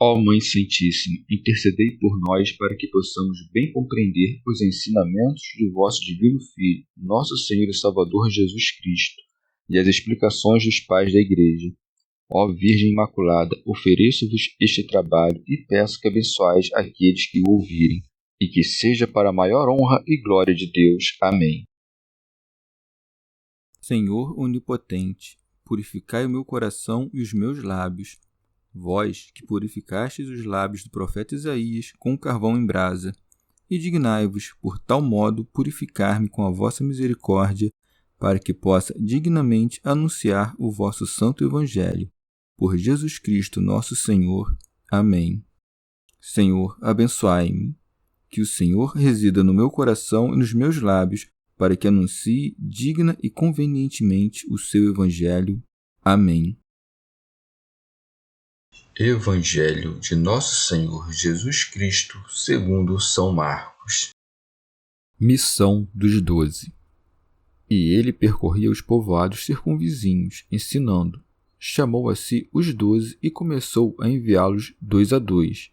Ó Mãe Santíssima, intercedei por nós para que possamos bem compreender os ensinamentos de vosso Divino Filho, nosso Senhor e Salvador Jesus Cristo, e as explicações dos pais da Igreja. Ó Virgem Imaculada, ofereço-vos este trabalho e peço que abençoais aqueles que o ouvirem, e que seja para a maior honra e glória de Deus. Amém. Senhor onipotente, purificai o meu coração e os meus lábios. Vós, que purificastes os lábios do profeta Isaías com carvão em brasa, e dignai-vos, por tal modo, purificar-me com a vossa misericórdia, para que possa dignamente anunciar o vosso santo Evangelho. Por Jesus Cristo nosso Senhor. Amém. Senhor, abençoai-me. Que o Senhor resida no meu coração e nos meus lábios, para que anuncie digna e convenientemente o seu Evangelho. Amém. Evangelho de Nosso Senhor Jesus Cristo, segundo São Marcos. Missão dos 12. E ele percorria os povoados circunvizinhos, ensinando. Chamou a si os 12 e começou a enviá-los 2 a 2.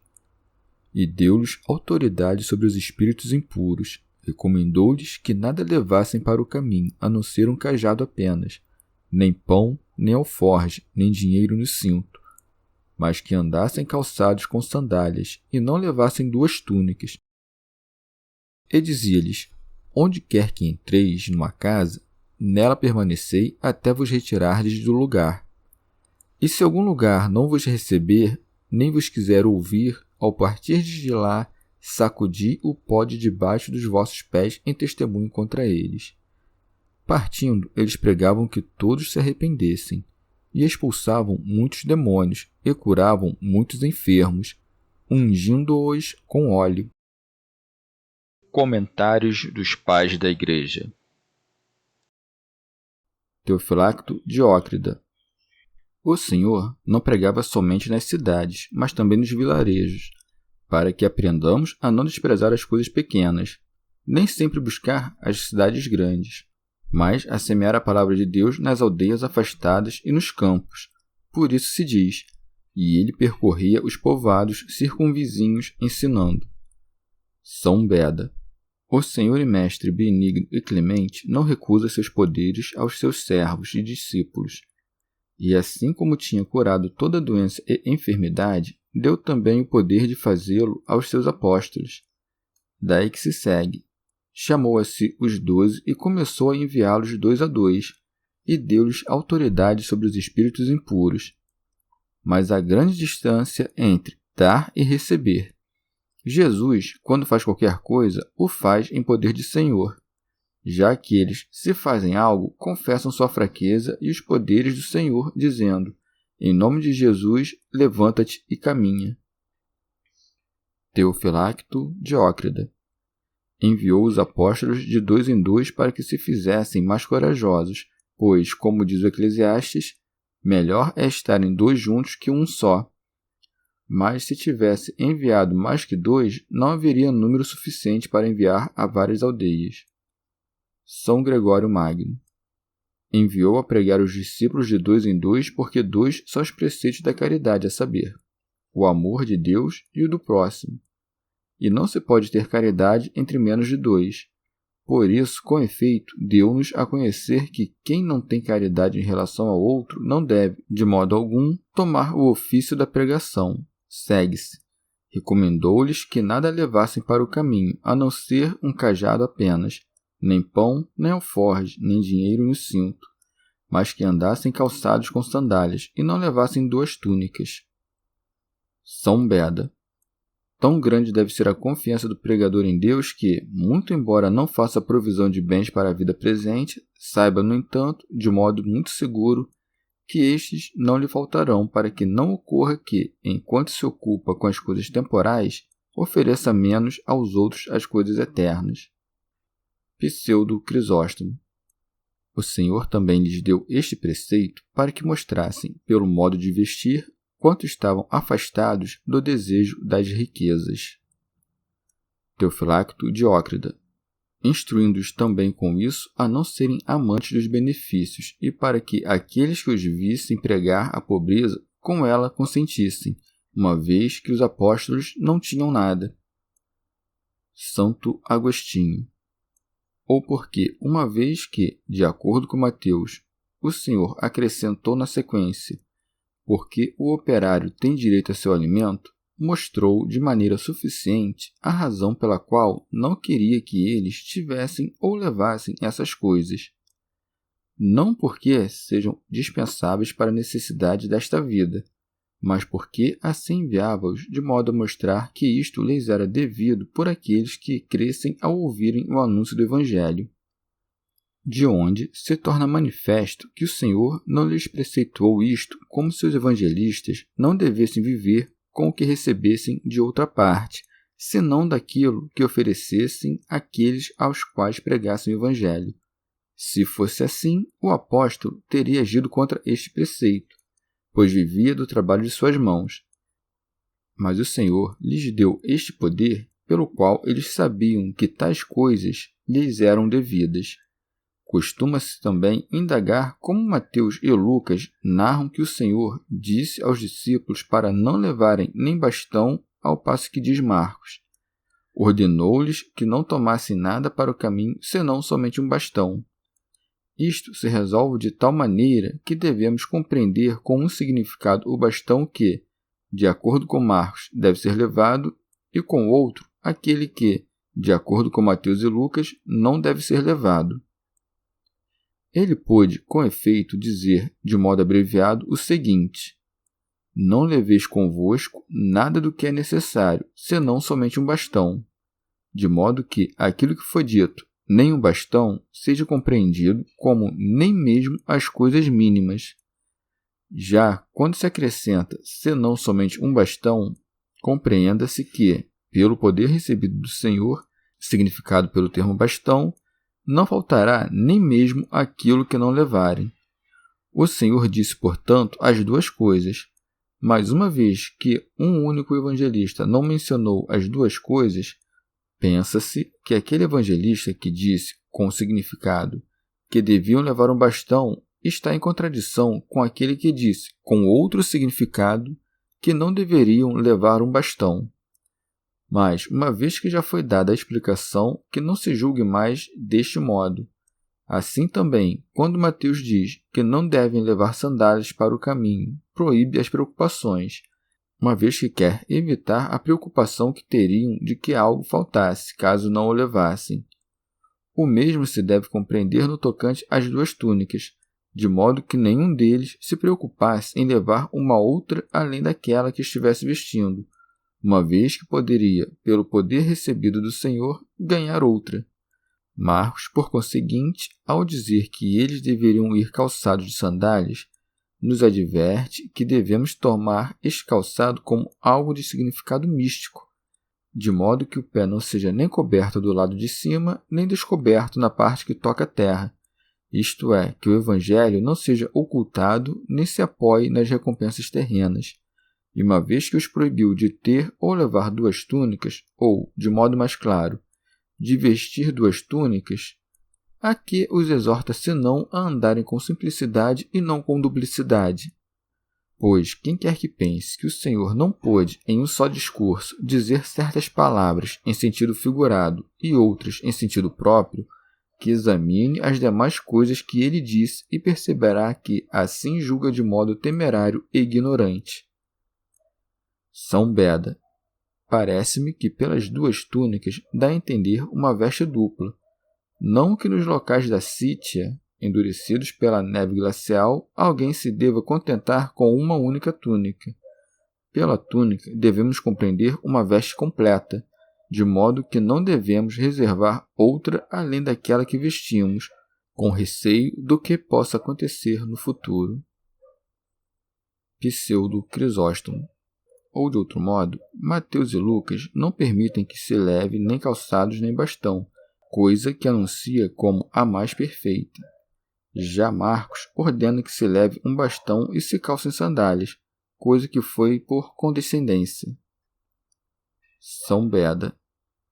E deu-lhes autoridade sobre os espíritos impuros. Recomendou-lhes que nada levassem para o caminho, a não ser um cajado apenas, nem pão, nem alforge, nem dinheiro no cinto, mas que andassem calçados com sandálias, e não levassem 2 túnicas. E dizia-lhes: onde quer que entreis numa casa, nela permanecei até vos retirardes do lugar. E se algum lugar não vos receber, nem vos quiser ouvir, ao partirdes de lá, sacudi o pó de debaixo dos vossos pés em testemunho contra eles. Partindo, eles pregavam que todos se arrependessem, e expulsavam muitos demônios, e curavam muitos enfermos, ungindo-os com óleo. Comentários dos Pais da Igreja. Teofilacto Diócrida. O Senhor não pregava somente nas cidades, mas também nos vilarejos, para que aprendamos a não desprezar as coisas pequenas, nem sempre buscar as cidades grandes, mas a semear a palavra de Deus nas aldeias afastadas e nos campos. Por isso se diz, e ele percorria os povoados circunvizinhos ensinando. São Beda. O Senhor e Mestre benigno e clemente não recusa seus poderes aos seus servos e discípulos. E assim como tinha curado toda doença e enfermidade, deu também o poder de fazê-lo aos seus apóstolos. Daí que se segue. Chamou a si os 12 e começou a enviá-los 2 a 2, e deu-lhes autoridade sobre os espíritos impuros. Mas há grande distância entre dar e receber. Jesus, quando faz qualquer coisa, o faz em poder de Senhor. Já aqueles, se fazem algo, confessam sua fraqueza e os poderes do Senhor, dizendo: em nome de Jesus, levanta-te e caminha. Teofilacto Diócrida. Enviou os apóstolos de 2 em 2 para que se fizessem mais corajosos, pois, como diz o Eclesiastes, melhor é estarem 2 juntos que um só. Mas se tivesse enviado mais que 2, não haveria número suficiente para enviar a várias aldeias. São Gregório Magno. Enviou a pregar os discípulos de 2 em 2, porque 2 são os preceitos da caridade, a saber, o amor de Deus e o do próximo. E não se pode ter caridade entre menos de 2. Por isso, com efeito, deu-nos a conhecer que quem não tem caridade em relação ao outro não deve, de modo algum, tomar o ofício da pregação. Segue-se. Recomendou-lhes que nada levassem para o caminho, a não ser um cajado apenas, nem pão, nem alforge, nem dinheiro no cinto, mas que andassem calçados com sandálias e não levassem 2 túnicas. São Beda. Tão grande deve ser a confiança do pregador em Deus que, muito embora não faça provisão de bens para a vida presente, saiba, no entanto, de modo muito seguro, que estes não lhe faltarão, para que não ocorra que, enquanto se ocupa com as coisas temporais, ofereça menos aos outros as coisas eternas. Pseudo Crisóstomo. O Senhor também lhes deu este preceito para que mostrassem, pelo modo de vestir, quanto estavam afastados do desejo das riquezas. Teofilacto Diócrida. Instruindo-os também com isso a não serem amantes dos benefícios, e para que aqueles que os vissem pregar a pobreza com ela consentissem, uma vez que os apóstolos não tinham nada. Santo Agostinho. Ou porque, uma vez que, de acordo com Mateus, o Senhor acrescentou na sequência, porque o operário tem direito a seu alimento, mostrou de maneira suficiente a razão pela qual não queria que eles tivessem ou levassem essas coisas. Não porque sejam dispensáveis para a necessidade desta vida, mas porque assim enviava-os de modo a mostrar que isto lhes era devido por aqueles que crescem ao ouvirem o anúncio do Evangelho. De onde se torna manifesto que o Senhor não lhes preceituou isto como se os evangelistas não devessem viver com o que recebessem de outra parte, senão daquilo que oferecessem àqueles aos quais pregassem o Evangelho. Se fosse assim, o apóstolo teria agido contra este preceito, pois vivia do trabalho de suas mãos. Mas o Senhor lhes deu este poder pelo qual eles sabiam que tais coisas lhes eram devidas. Costuma-se também indagar como Mateus e Lucas narram que o Senhor disse aos discípulos para não levarem nem bastão, ao passo que diz Marcos. Ordenou-lhes que não tomassem nada para o caminho, senão somente um bastão. Isto se resolve de tal maneira que devemos compreender com um significado o bastão que, de acordo com Marcos, deve ser levado, e com o outro, aquele que, de acordo com Mateus e Lucas, não deve ser levado. Ele pôde, com efeito, dizer, de modo abreviado, o seguinte: não leveis convosco nada do que é necessário, senão somente um bastão, de modo que aquilo que foi dito, nem um bastão, seja compreendido como nem mesmo as coisas mínimas. Já quando se acrescenta senão somente um bastão, compreenda-se que, pelo poder recebido do Senhor, significado pelo termo bastão, não faltará nem mesmo aquilo que não levarem. O Senhor disse, portanto, as duas coisas, mas uma vez que um único evangelista não mencionou as duas coisas, pensa-se que aquele evangelista que disse, com o significado, que deviam levar um bastão, está em contradição com aquele que disse, com outro significado, que não deveriam levar um bastão. Mas, uma vez que já foi dada a explicação, que não se julgue mais deste modo. Assim também, quando Mateus diz que não devem levar sandálias para o caminho, proíbe as preocupações, uma vez que quer evitar a preocupação que teriam de que algo faltasse, caso não o levassem. O mesmo se deve compreender no tocante às duas túnicas, de modo que nenhum deles se preocupasse em levar uma outra além daquela que estivesse vestindo, uma vez que poderia, pelo poder recebido do Senhor, ganhar outra. Marcos, por conseguinte, ao dizer que eles deveriam ir calçados de sandálias, nos adverte que devemos tomar este calçado como algo de significado místico, de modo que o pé não seja nem coberto do lado de cima, nem descoberto na parte que toca a terra, isto é, que o Evangelho não seja ocultado nem se apoie nas recompensas terrenas. E uma vez que os proibiu de ter ou levar duas túnicas, ou, de modo mais claro, de vestir duas túnicas, a que os exorta senão a andarem com simplicidade e não com duplicidade? Pois quem quer que pense que o Senhor não pôde, em um só discurso, dizer certas palavras em sentido figurado e outras em sentido próprio, que examine as demais coisas que ele disse e perceberá que assim julga de modo temerário e ignorante. São Beda. Parece-me que pelas duas túnicas dá a entender uma veste dupla. Não que nos locais da Sítia, endurecidos pela neve glacial, alguém se deva contentar com uma única túnica. Pela túnica devemos compreender uma veste completa, de modo que não devemos reservar outra além daquela que vestimos, com receio do que possa acontecer no futuro. Pseudo Crisóstomo. Ou, de outro modo, Mateus e Lucas não permitem que se leve nem calçados nem bastão, coisa que anuncia como a mais perfeita. Já Marcos ordena que se leve um bastão e se calce em sandálias, coisa que foi por condescendência. São Beda.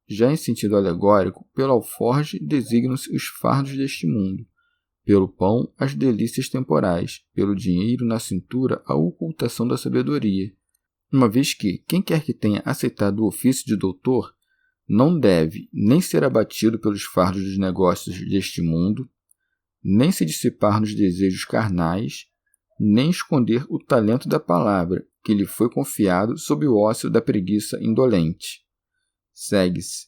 Já em sentido alegórico, pelo alforge designam-se os fardos deste mundo, pelo pão as delícias temporais, pelo dinheiro na cintura a ocultação da sabedoria, uma vez que quem quer que tenha aceitado o ofício de doutor não deve nem ser abatido pelos fardos dos negócios deste mundo, nem se dissipar nos desejos carnais, nem esconder o talento da palavra que lhe foi confiado sob o ócio da preguiça indolente. Segue-se,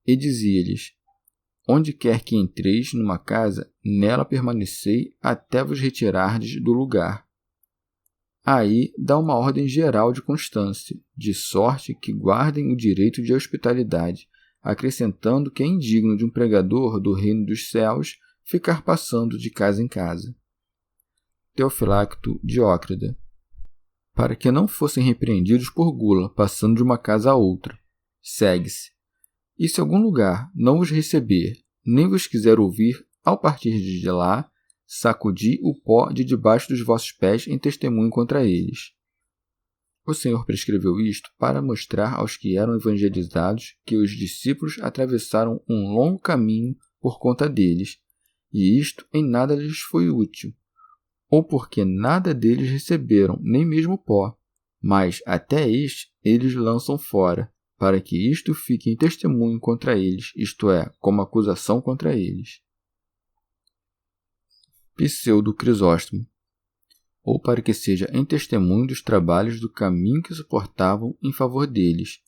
e dizia-lhes: onde quer que entreis numa casa, nela permanecei até vos retirardes do lugar. Aí dá uma ordem geral de constância, de sorte que guardem o direito de hospitalidade, acrescentando que é indigno de um pregador do reino dos céus ficar passando de casa em casa. Teofilacto Diócrida. Para que não fossem repreendidos por gula, passando de uma casa a outra. Segue-se. E se algum lugar não vos receber, nem vos quiser ouvir, ao partir de lá, sacudi o pó de debaixo dos vossos pés em testemunho contra eles. O Senhor prescreveu isto para mostrar aos que eram evangelizados que os discípulos atravessaram um longo caminho por conta deles, e isto em nada lhes foi útil, ou porque nada deles receberam, nem mesmo pó, mas até este eles lançam fora, para que isto fique em testemunho contra eles, isto é, como acusação contra eles. Pseudo-Crisóstomo. Ou para que seja em testemunho dos trabalhos do caminho que suportavam em favor deles,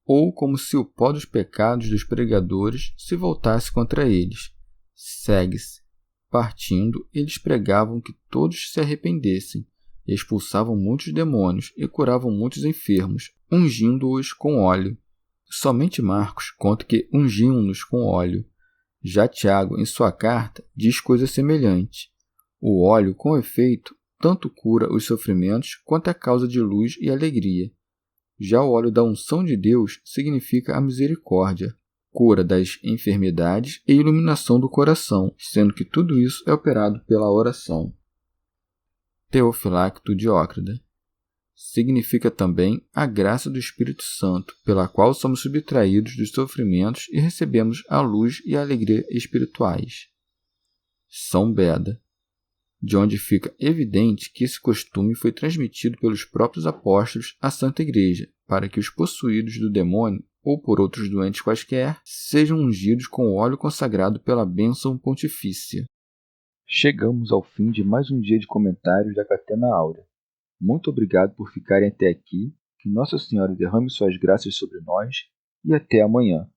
ou como se o pó dos pecados dos pregadores se voltasse contra eles. Segue-se. Partindo, eles pregavam que todos se arrependessem, expulsavam muitos demônios e curavam muitos enfermos, ungindo-os com óleo. Somente Marcos conta que ungiam-nos com óleo. Já Tiago, em sua carta, diz coisa semelhante. O óleo, com efeito, tanto cura os sofrimentos quanto é causa de luz e alegria. Já o óleo da unção de Deus significa a misericórdia, cura das enfermidades e iluminação do coração, sendo que tudo isso é operado pela oração. Teofilacto Diócrida. Significa também a graça do Espírito Santo, pela qual somos subtraídos dos sofrimentos e recebemos a luz e a alegria espirituais. São Beda. De onde fica evidente que esse costume foi transmitido pelos próprios apóstolos à Santa Igreja, para que os possuídos do demônio, ou por outros doentes quaisquer, sejam ungidos com o óleo consagrado pela bênção pontifícia. Chegamos ao fim de mais um dia de comentários da Catena Áurea. Muito obrigado por ficarem até aqui, que Nossa Senhora derrame suas graças sobre nós e até amanhã.